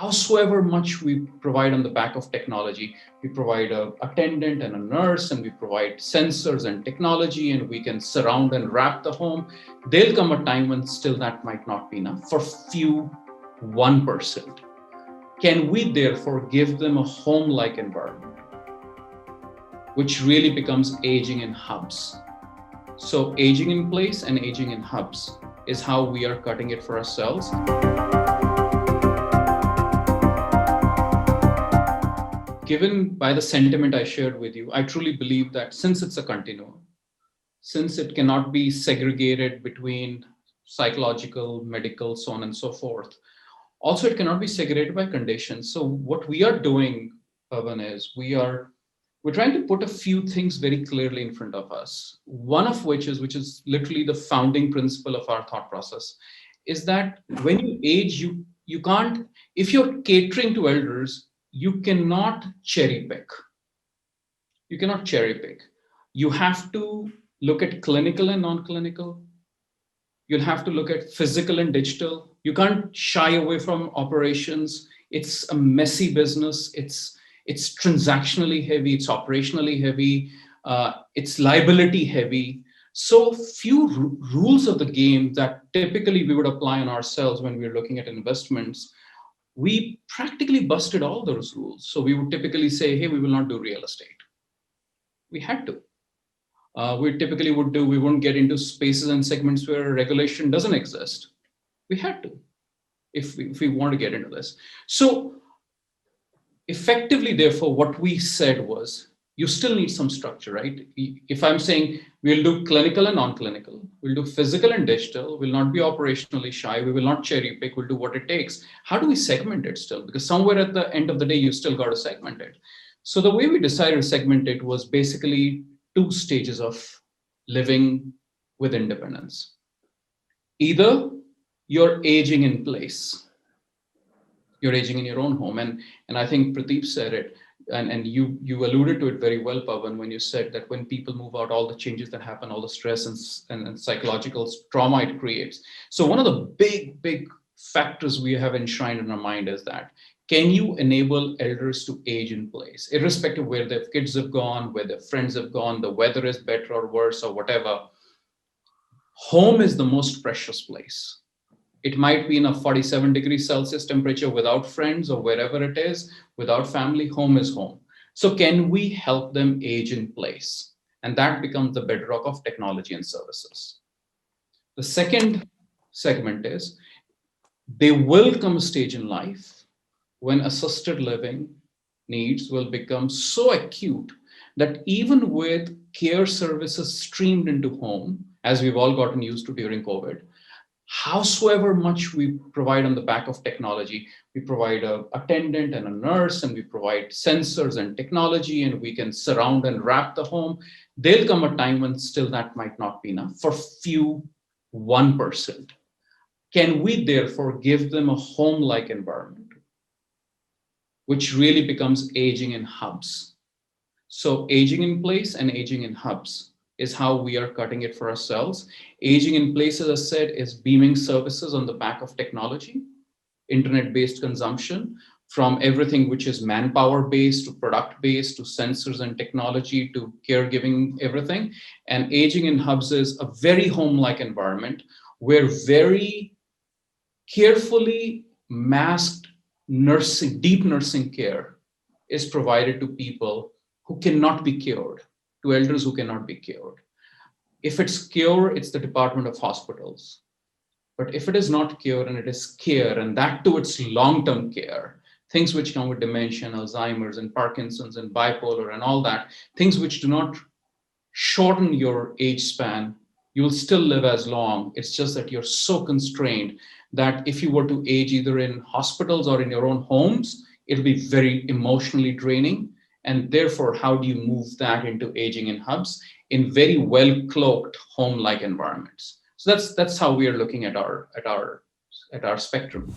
howsoever much we provide on the back of technology, we provide a attendant and a nurse, and we provide sensors and technology, and we can surround and wrap the home. There'll come a time when still that might not be enough for few 1%. Can we therefore give them a home-like environment, which really becomes aging in hubs? So aging in place and aging in hubs is how we are cutting it for ourselves. Given by the sentiment I shared with you, I truly believe that since it's a continuum, since it cannot be segregated between psychological, medical, so on and so forth, also it cannot be segregated by conditions. So what we are doing, Pavan, is we're trying to put a few things very clearly in front of us. One of which is literally the founding principle of our thought process, is that when you age, you can't, if you're catering to elders, you cannot cherry pick. You cannot cherry pick. You have to look at clinical and non-clinical. You'll have to look at physical and digital. You can't shy away from operations. It's a messy business. It's transactionally heavy. It's operationally heavy. It's liability heavy. So few rules of the game that typically we would apply on ourselves when we're looking at investments. We practically busted all those rules. So we would typically say, hey, we will not do real estate. We had to. We typically we wouldn't get into spaces and segments where regulation doesn't exist. We had to, if we want to get into this. So effectively, therefore, what we said was, you still need some structure, right? If I'm saying we'll do clinical and non-clinical, we'll do physical and digital, we'll not be operationally shy, we will not cherry pick, we'll do what it takes. How do we segment it still? Because somewhere at the end of the day, you still got to segment it. So the way we decided to segment it was basically 2 stages of living with independence. Either you're aging in place, you're aging in your own home. And I think Pradeep said it, and you alluded to it very well, Pavan, when you said that when people move out, all the changes that happen, all the stress and psychological trauma it creates. So one of the big factors we have enshrined in our mind is that, can you enable elders to age in place, irrespective of where their kids have gone, where their friends have gone, the weather is better or worse or whatever? Home is the most precious place. It might be in a 47 degrees Celsius temperature without friends or wherever it is, without family. Home is home. So can we help them age in place? And that becomes the bedrock of technology and services. The second segment is, there will come a stage in life when assisted living needs will become so acute that even with care services streamed into home, as we've all gotten used to during COVID, howsoever much we provide on the back of technology, we provide an attendant and a nurse, and we provide sensors and technology, and we can surround and wrap the home. There'll come a time when still that might not be enough for few 1%. Can we therefore give them a home-like environment, which really becomes aging in hubs? So aging in place and aging in hubs is how we are cutting it for ourselves. Aging in place, as I said, is beaming services on the back of technology, internet-based consumption, from everything which is manpower-based to product-based to sensors and technology to caregiving, everything. And aging in hubs is a very home-like environment where very carefully masked nursing, deep nursing care is provided to people who cannot be cured, to elders who cannot be cured. If it's cure, it's the Department of Hospitals. But if it is not cure and it is care, and that too it's long-term care, things which come with dementia, Alzheimer's and Parkinson's and bipolar and all that, things which do not shorten your age span, you will still live as long. It's just that you're so constrained that if you were to age either in hospitals or in your own homes, it'll be very emotionally draining. And therefore, how do you move that into aging in hubs in very well cloaked home-like environments? So that's how we are looking at our spectrum.